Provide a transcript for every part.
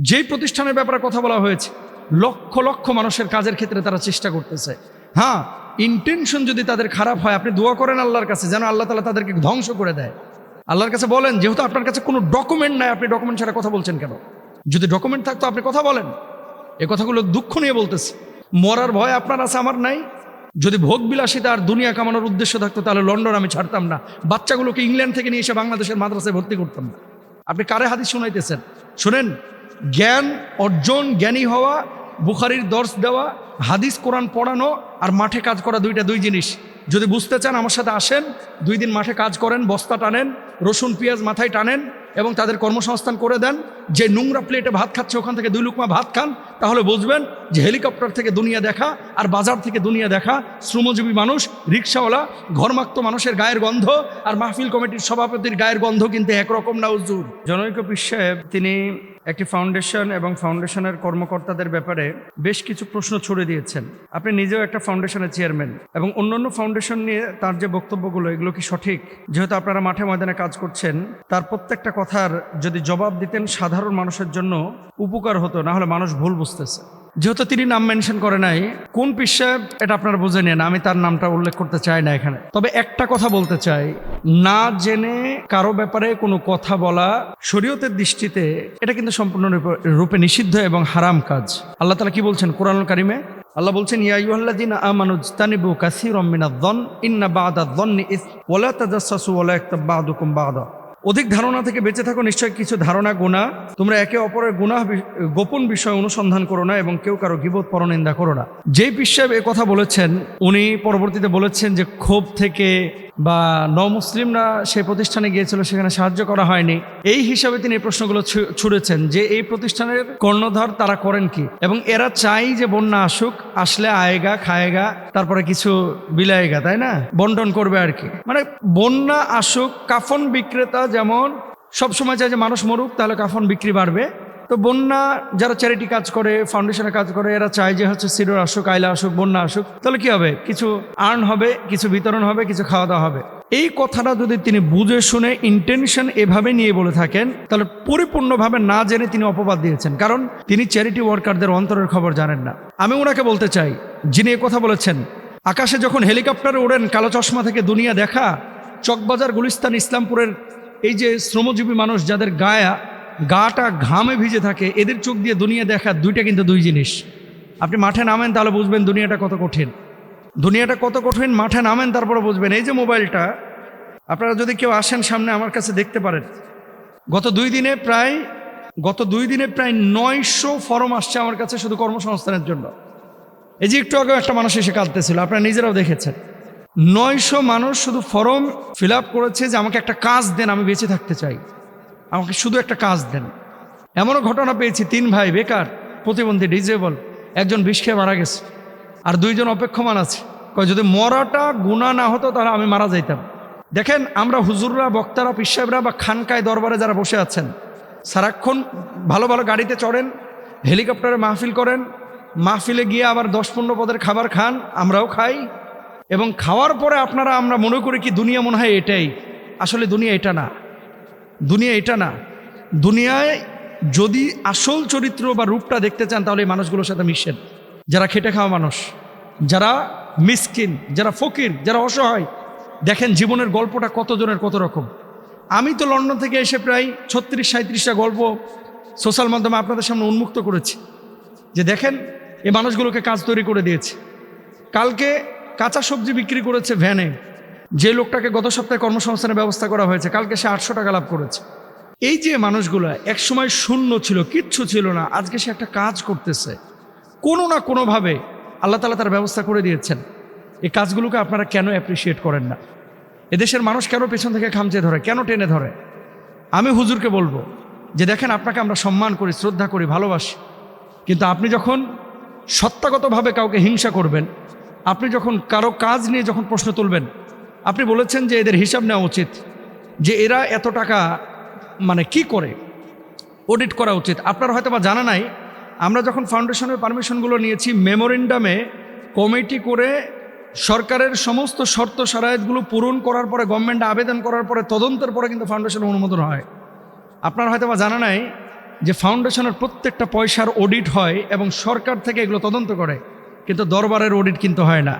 যেই প্রতিষ্ঠানের ব্যাপারে কথা বলা হয়েছে, লক্ষ লক্ষ মানুষের কাজের ক্ষেত্রে তারা চেষ্টা করতেছে। হ্যাঁ, ইন্টেনশন যদি তাদের খারাপ হয়, আপনি দোয়া করেন আল্লাহর কাছে যেন আল্লাহ তাআলা তাদেরকে ধ্বংস করে দেয়। আল্লাহর কাছে বলেন, যেহেতু আপনার কাছে কোনো ডকুমেন্ট নাই, আপনি ডকুমেন্ট ছাড়া কথা বলছেন কেন? যদি ডকুমেন্ট থাকতো আপনি কথা বলেন। এ কথাগুলো দুঃখ নিয়ে বলতেছে। মরার ভয় আপনার আছে, আমার নাই। যদি ভোগ বিলাসিতা আর দুনিয়া কামানোর উদ্দেশ্য থাকতো তাহলে লন্ডন আমি ছাড়তাম না, বাচ্চাগুলোকে ইংল্যান্ড থেকে নিয়ে এসে বাংলাদেশের মাদ্রাসায় ভর্তি করতাম না। আপনি কারে হাদিস শুনাইতেছেন? শুনেন, জ্ঞান অর্জন, জ্ঞানী হওয়া, বুখারীর দর্স দেওয়া, হাদিস কোরআন পড়ানো আর মাঠে কাজ করা দুই জিনিস। যদি বুঝতে চান আমার সাথে আসেন, 2 দিন মাঠে কাজ করেন, বস্তা টানেন, রসুন পেঁয়াজ মাথায় টানেন এবং তাদের কর্মসংস্থান করে দেন। যে নোংরা প্লেটে ভাত খাচ্ছে ওখান থেকে 2 লুকমা ভাত খান, তাহলে বুঝবেন যে হেলিকপ্টার থেকে দুনিয়া দেখা আর বাজার থেকে দুনিয়া দেখা। শ্রমজীবী মানুষ, রিক্সাওয়ালা, ঘরমাক্ত মানুষের গায়ের গন্ধ আর মাহফিল কমিটির সভাপতির গায়ের গন্ধ কিন্তু একরকম না হুজুর। জনৈক পীর সাহেব তিনি একটি ফাউন্ডেশন এবং ফাউন্ডেশনের কর্মকর্তাদের ব্যাপারে বেশ কিছু প্রশ্ন ছুড়ে দিয়েছেন। আপনি নিজেও একটা ফাউন্ডেশনের চেয়ারম্যান এবং অন্যান্য ফাউন্ডেশন নিয়ে তার যে বক্তব্যগুলো, এগুলো কি সঠিক? যেহেতু আপনারা মাঠে ময়দানে কাজ করছেন, তার প্রত্যেকটা কথার যদি জবাব দিতেন সাধারণ মানুষের জন্য উপকার হতো, না হলে মানুষ ভুল বুঝতেছে। যেহেতু তিনি নাম মেনশন করে নাই, কোন পীর সাহেব এটা আপনারা বুঝে নেন, আমি তার নামটা উল্লেখ করতে চাই না এখানে। তবে একটা কথা বলতে চাই, না জেনে কারো ব্যাপারে কোনো কথা বলা শরীয়তের দৃষ্টিতে এটা কিন্তু সম্পূর্ণ রূপে নিষিদ্ধ এবং হারাম কাজ। আল্লাহ তাআলা কি বলছেন কোরআনুল কারিমে? আল্লাহ বলছেন, ইয়া আইয়ুহাল্লাযীনা আমানু ইজতানিবু কাসীরাম মিনায-যন্ন ইন্না বা'দায-যন্নি ইসম ওয়া লা তাজাসসাসু ওয়া লা ইয়াগতাব বা'দুকুম বা'দা। অধিক ধারণা থেকে বেঁচে থাকো, নিশ্চয় কিছু ধারণা গুনাহ, তোমরা একে অপরের গুনাহ গোপন বিষয় অনুসন্ধান করো না এবং কেউ কারো গীবত পরনিন্দা করো না। যেই পীর সাহেব এ কথা বলেছেন, উনি পরবর্তীতে বলেছেন যে ক্ষোভ থেকে বা মুসলিমরা সেই প্রতিষ্ঠানে গিয়েছিল, সেখানে সাহায্য করা হয়নি, এই হিসাবে তিনি এই প্রশ্নগুলো ছুড়েছেন যে এই প্রতিষ্ঠানের কর্ণধার তারা করেন কি, এবং এরা চাই যে বন্যা আসুক, আসলে আয়েগা খায়েগা, তারপরে কিছু বিলায়েগা, তাই না, বন্টন করবে আর কি। মানে বন্যা আসুক, কাফন বিক্রেতা যেমন সবসময় চায় যে মানুষ মরুক, তাহলে কাফন বিক্রি বাড়বে। তো বন্যা যারা চ্যারিটি কাজ করে, ফাউন্ডেশনে কাজ করে, এরা চায় যে হচ্ছে সিডর আসুক, আইলা আসুক, বন্যা আসুক, তাহলে কি হবে, কিছু আর্ন হবে, কিছু বিতরণ হবে, কিছু খাওয়া দাওয়া হবে। এই কথাটা যদি তিনি বুঝে শুনে ইন্টেনশন এভাবে নিয়ে বলে থাকেন, তাহলে পরিপূর্ণভাবে না জেনে তিনি অপবাদ দিয়েছেন, কারণ তিনি চ্যারিটি ওয়ার্কারদের অন্তরের খবর জানেন না। আমি ওনাকে বলতে চাই, যিনি এ কথা বলেছেন, আকাশে যখন হেলিকপ্টারে ওড়েন, কালো চশমা থেকে দুনিয়া দেখা, চকবাজার, গুলিস্তান, ইসলামপুরের এই যে শ্রমজীবী মানুষ যাদের গাটা ঘামে ভিজে থাকে, এদের চোখ দিয়ে দুনিয়া দেখা, দুইটা কিন্তু 2 জিনিস। আপনি মাঠে নামেন তাহলে বুঝবেন দুনিয়াটা কত কঠিন। দুনিয়াটা কত কঠিন মাঠে নামেন, তারপরে বুঝবেন। এই যে মোবাইলটা, আপনারা যদি কেউ আসেন সামনে আমার কাছে দেখতে পারেন, গত 2 দিনে প্রায় 900 ফর্ম আসছে আমার কাছে শুধু কর্মসংস্থানের জন্য। এই যে একটু আগে একটা মানুষ এসে কাঁদতেছিল, আপনারা নিজেরাও দেখেছেন। 900 মানুষ শুধু ফর্ম ফিল আপ করেছে যে আমাকে একটা কাজ দেন, আমি বেঁচে থাকতে চাই, আমাকে শুধু একটা কাজ দেন। এমনও ঘটনা পেয়েছি, 3 ভাই বেকার, প্রতিবন্ধী, ডিজেবল, একজন বিষ খেয়ে মারা গেছে আর 2 জন অপেক্ষমান আছে। যদি মরাটা গুনাহ না হতো তাহলে আমি মারা যাইতাম। দেখেন, আমরা হুজুররা, বক্তারা, পীর সাহেবরা বা খানকায় দরবারে যারা বসে আছেন, সারাক্ষণ ভালো ভালো গাড়িতে চড়েন, হেলিকপ্টারে মাহফিল করেন, মাহফিলে গিয়ে আবার 10-15 পদের খাবার খান, আমরাও খাই, এবং খাওয়ার পরে আমরা মনে করি কি দুনিয়া মনে হয় এটাই। আসলে দুনিয়া এটা না, দুনিয়া এটা না। দুনিয়ায় যদি আসল চরিত্র বা রূপটা দেখতে চান তাহলে এই মানুষগুলোর সাথে মিশেন, যারা খেটে খাওয়া মানুষ, যারা মিসকিন, যারা ফকির, যারা অসহায়। দেখেন জীবনের গল্পটা কতজনের কত রকম। আমি তো লন্ডন থেকে এসে প্রায় 36-37টা গল্প সোশ্যাল মাধ্যমে আপনাদের সামনে উন্মুক্ত করেছি, যে দেখেন এই মানুষগুলোকে কাজ তৈরি করে দিয়েছে। কালকে কাঁচা সবজি বিক্রি করেছে ভ্যানে, যে লোকটাকে গত সপ্তাহে কর্মসংস্থানের ব্যবস্থা করা হয়েছে, কালকে সে 800 টাকা লাভ করেছে। এই যে মানুষগুলো একসময় শূন্য ছিল, কিচ্ছু ছিল না, আজকে সে একটা কাজ করতেছে, কোনো না কোনোভাবে আল্লাহ তাআলা তার ব্যবস্থা করে দিয়েছেন। এই কাজগুলোকে আপনারা কেন অ্যাপ্রিসিয়েট করেন না? এদেশের মানুষ কেন পেছন থেকে খামচে ধরে, কেন টেনে ধরে? আমি হুজুরকে বলবো যে দেখেন, আপনাকে আমরা সম্মান করি, শ্রদ্ধা করি, ভালোবাসি, কিন্তু আপনি যখন সত্তাগতভাবে কাউকে হিংসা করবেন, আপনি যখন কারো কাজ নিয়ে যখন প্রশ্ন তুলবেন, আপনি বলেছেন যে এদের হিসাব নেওয়া উচিত, যে এরা এত টাকা মানে কি করে, অডিট করা উচিত। আপনার হয়তো বা জানা নাই, আমরা যখন ফাউন্ডেশনের পারমিশনগুলো নিয়েছি, মেমোরেন্ডামে কমিটি করে সরকারের সমস্ত শর্ত শারায়েতগুলো পূরণ করার পরে, গভর্নমেন্টে আবেদন করার পরে, তদন্তের পরে কিন্তু ফাউন্ডেশনের অনুমোদন হয়। আপনার হয়তো বা জানা নাই যে ফাউন্ডেশনের প্রত্যেকটা পয়সার অডিট হয় এবং সরকার থেকে এগুলো তদন্ত করে, কিন্তু দরবারের অডিট কিন্তু হয় না।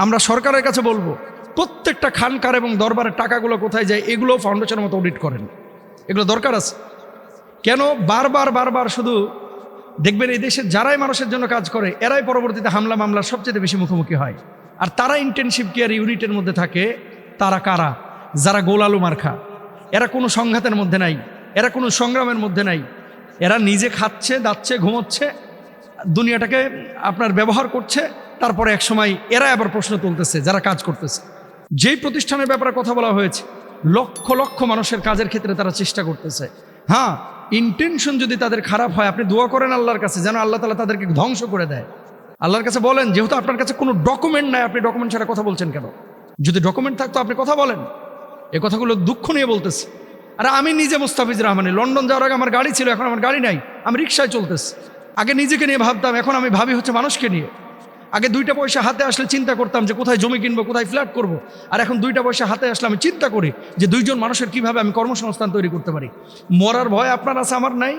আমরা সরকারের কাছে বলবো প্রত্যেকটা খানকার এবং দরবারের টাকাগুলো কোথায় যায় এগুলো ফাউন্ডেশনের মতো অডিট করেন। এগুলো দরকার আছে। কেন বারবার শুধু দেখবেন এই দেশে যারাই মানুষের জন্য কাজ করে এরাই পরবর্তীতে হামলা মামলার সবচেয়ে বেশি মুখোমুখি হয়। আর তারা ইন্টেনসিভ কেয়ার ইউনিটের মধ্যে থাকে। তারা কারা? যারা গোলালু মার্খা। এরা কোনো সংঘাতের মধ্যে নাই, এরা কোনো সংগ্রামের মধ্যে নাই। এরা নিজে খাচ্ছে, দাচ্ছে, ঘুমোচ্ছে, দুনিয়াটাকে আপনার ব্যবহার করছে। তারপরে এক সময় এরা আবার প্রশ্ন তুলতেছে যারা কাজ করতেছে। যেই প্রতিষ্ঠানের ব্যাপারে কথা বলা হয়েছে, লক্ষ লক্ষ মানুষের কাজের ক্ষেত্রে তারা চেষ্টা করতেছে। হ্যাঁ, ইন্টেনশন যদি তাদের খারাপ হয়, আপনি দোয়া করেন আল্লাহর কাছে যেন আল্লাহ তাআলা তাদেরকে ধ্বংস করে দেয়। আল্লাহর কাছে বলেন, যেহেতু আপনার কাছে কোনো ডকুমেন্ট নাই, আপনি ডকুমেন্ট ছাড়া কথা বলছেন কেন? যদি ডকুমেন্ট থাকতো আপনি কথা বলেন। এ কথাগুলো দুঃখ নিয়ে বলতেছে। আর আমি নিজে মুস্তাফিজ রহমানী, লন্ডন যাওয়ার আগে আমার গাড়ি ছিল, এখন আমার গাড়ি নাই, আমি রিক্সায় চলতেছি। আগে নিজেকে নিয়ে ভাবতাম, এখন আমি ভাবি হচ্ছে মানুষকে নিয়ে। আগে 2টা পয়সা হাতে আসলে চিন্তা করতাম যে কোথায় জমি কিনবো, কোথায় ফ্ল্যাট করব। আর এখন 2টা পয়সা হাতে আসলে আমি চিন্তা করি যে 2জন মানুষের কিভাবে আমি কর্মসংস্থান তৈরি করতে পারি। মরার ভয় আপনার আছে, আমার নাই।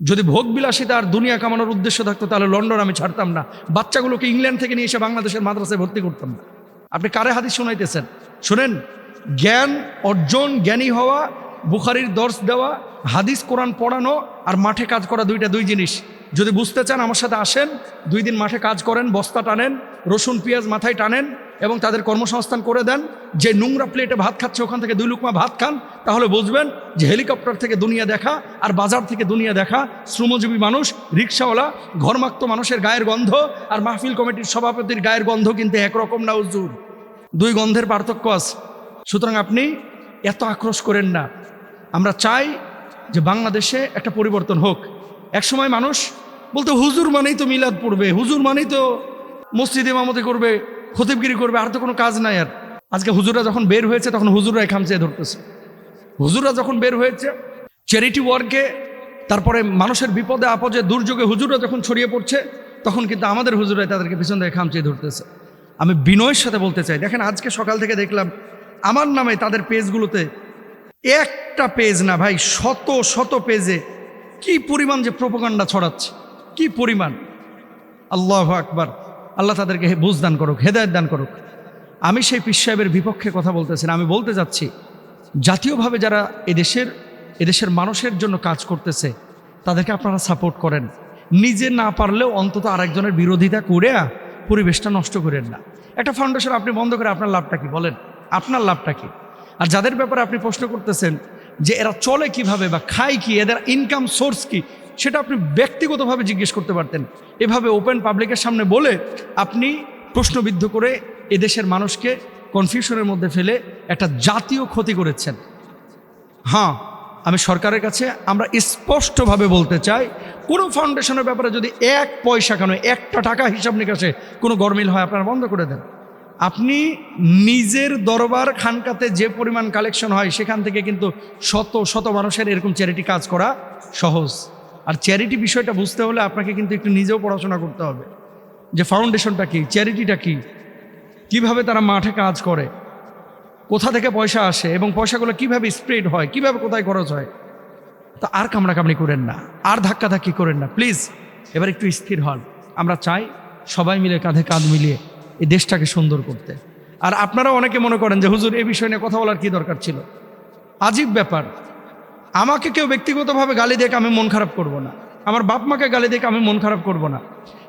যদি ভোগ বিলাসিতা আর দুনিয়া কামানোর উদ্দেশ্য থাকতো তাহলে লন্ডন আমি ছাড়তাম না, বাচ্চাগুলোকে ইংল্যান্ড থেকে নিয়ে এসে বাংলাদেশের মাদ্রাসায় ভর্তি করতাম না। আপনি কারে হাদিস শোনাইতেছেন? শুনেন, জ্ঞান অর্জন, জ্ঞানী হওয়া, বুখারীর দর্শ দেওয়া, হাদিস কোরআন পড়ানো আর মাঠে কাজ করা দুই জিনিস। যদি বুঝতে চান আমার সাথে আসেন, 2 দিন মাঠে কাজ করেন, বস্তা টানেন, রসুন পেঁয়াজ মাথায় টানেন এবং তাদের কর্মসংস্থান করে দেন। যে নোংরা প্লেটে ভাত খাচ্ছে ওখান থেকে 2 লুকমা ভাত খান, তাহলে বুঝবেন যে হেলিকপ্টার থেকে দুনিয়া দেখা আর বাজার থেকে দুনিয়া দেখা। শ্রমজীবী মানুষ, রিক্সাওয়ালা, ঘরমাক্ত মানুষের গায়ের গন্ধ আর মাহফিল কমিটির সভাপতির গায়ের গন্ধ কিন্তু একরকম না হুজুর, 2 গন্ধের পার্থক্য আছে। সুতরাং আপনি এত আক্রোশ করেন না। আমরা চাই যে বাংলাদেশে একটা পরিবর্তন হোক। একসময় মানুষ বলতো হুজুর মানেই তো মিলাদ পড়বে, হুজুর মানেই তো মসজিদে ইমামতি করবে, খতিবগিরি করবে, আর তো কোনো কাজ নাই। আর আজকে হুজুররা যখন বের হয়েছে তখন হুজুররাই খামচেয়ে ধরতেছে। হুজুররা যখন বের হয়েছে চ্যারিটি ওয়ার্কে, তারপরে মানুষের বিপদে আপদে দুর্যোগে হুজুররা যখন ছড়িয়ে পড়ছে, তখন কিন্তু আমাদের হুজুরাই তাদেরকে পিছন থেকে খামচেয়ে ধরতেছে। আমি বিনয়ের সাথে বলতে চাই, দেখেন আজকে সকাল থেকে দেখলাম আমার নামে তাদের পেজগুলোতে, একটা পেজ না ভাই, শত শত পেজে কি পরিমাণ যে প্রোপাগান্ডা ছড়াচ্ছে, কি পরিমাণ। আল্লাহু আকবার। আল্লাহ তাদেরকে বুঝ দান করুক, হেদায়েত দান করুক। আমি সেই পীর সাহেবের বিপক্ষে কথা বলতেছি না, আমি বলতে যাচ্ছি জাতীয়ভাবে যারা এদেশের মানুষের জন্য কাজ করতেছে তাদেরকে আপনারা সাপোর্ট করেন। নিজে না পারলেও অন্তত আরেকজনের বিরোধিতা করে পরিবেশটা নষ্ট করেন না। একটা ফাউন্ডেশন আপনি বন্ধ করে আপনার লাভটা কি বলেন? আপনার লাভটা কি? আর যাদের ব্যাপারে আপনি প্রশ্ন করতেছেন যে এরা চলে কিভাবে বা খায় কি, এদের ইনকাম সোর্স কি, সেটা আপনি ব্যক্তিগতভাবে জিজ্ঞেস করতে পারতেন। এভাবে ওপেন পাবলিকের সামনে বলে আপনি প্রশ্নবিদ্ধ করে এদেশের মানুষকে কনফিউশনের মধ্যে ফেলে একটা জাতীয় ক্ষতি করেছেন। হ্যাঁ, আমি সরকারের কাছে আমরা স্পষ্টভাবে বলতে চাই, কোনো ফাউন্ডেশনের ব্যাপারে যদি 1 পয়সা কেন 1টা টাকা হিসাব নিকাশে কোনো গরমিল হয় আপনারা বন্ধ করে দেন। আপনি নিজের দরবার খানকাতে যে পরিমাণ কালেকশন হয় সেখান থেকে কিন্তু শত শত মানুষের এরকম চ্যারিটি কাজ করা সহজ। আর চ্যারিটি বিষয়টা বুঝতে হলে আপনাকে কিন্তু একটু নিজেও পড়াশোনা করতে হবে যে ফাউন্ডেশনটা কি, চ্যারিটিটা কি, কিভাবে তারা মাঠে কাজ করে, কোথা থেকে পয়সা আসে এবং পয়সাগুলো কিভাবে স্প্রেড হয়, কিভাবে কোথায় খরচ হয়। তো আর কামড়াকামড়ি করেন না, আর ধাক্কাধাক্কি করেন না প্লিজ। এবার একটু স্থির হন। আমরা চাই সবাই মিলে কাঁধে কাঁধ মিলিয়ে এই দেশটাকে সুন্দর করতে। আর আপনারা অনেকে মনে করেন যে হুজুর এই বিষয় নিয়ে কথা বলার কি দরকার ছিল। আজীব ব্যাপার, আমাকে কেউ ব্যক্তিগতভাবে গালি দেখে আমি মন খারাপ করব না, আমার বাপ মাকে গালি দেখে আমি মন খারাপ করব না,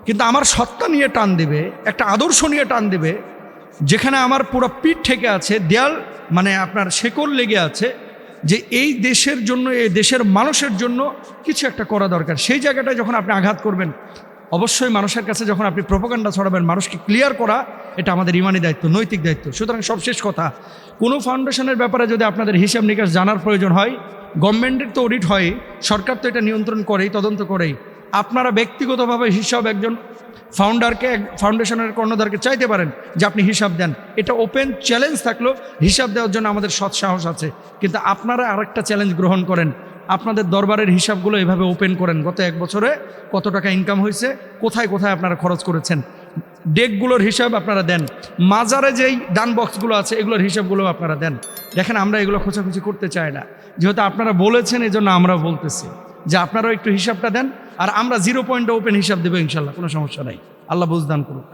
কিন্তু আমার সত্তা নিয়ে টান দেবে, একটা আদর্শ নিয়ে টান দেবে, যেখানে আমার পুরো পিঠ ঠেকে আছে, দেয়াল মানে আপনার শেকল লেগে আছে যে এই দেশের জন্য, এই দেশের মানুষের জন্য কিছু একটা করা দরকার। সেই জায়গাটায় যখন আপনি আঘাত করবেন, অবশ্যই মানুষের কাছে যখন আপনি প্রোপাগান্ডা ছড়াবেন, মানুষকে ক্লিয়ার করা এটা আমাদের ইমানি দায়িত্ব, নৈতিক দায়িত্ব। সুতরাং সবশেষ কথা, কোনো ফাউন্ডেশনের ব্যাপারে যদি আপনাদের হিসাব নিকাশ জানার প্রয়োজন হয়, গভর্নমেন্টের তো অডিট হয়, সরকার তো এটা নিয়ন্ত্রণ করেই, তদন্ত করেই। আপনারা ব্যক্তিগতভাবে হিসাব একজন ফাউন্ডারকে, ফাউন্ডেশনের কর্ণধারকে চাইতে পারেন যে আপনি হিসাব দেন। এটা ওপেন চ্যালেঞ্জ থাকলো, হিসাব দেওয়ার জন্য আমাদের সৎ সাহস আছে। কিন্তু আপনারা আরেকটা চ্যালেঞ্জ গ্রহণ করেন, আপনাদের দরবারের হিসাবগুলো এভাবে ওপেন করেন। গত 1 বছরে কত টাকা ইনকাম হয়েছে, কোথায় কোথায় আপনারা খরচ করেছেন, ডেকগুলোর হিসাব আপনারা দেন। মাজারে যেই ডান বক্সগুলো আছে এগুলোর হিসাবগুলো আপনারা দেন। দেখেন আমরা এগুলো খোঁচাখুচি করতে চাই না, যেহেতু আপনারা বলেছেন এই জন্য আমরা বলতেছি। যে আপনারাও একটু হিসাবটা দেন, আর আমরা 0 পয়েন্টে ওপেন হিসাব দেবো ইনশাল্লাহ, কোনো সমস্যা নাই। আল্লাহ বুঝদান করুক।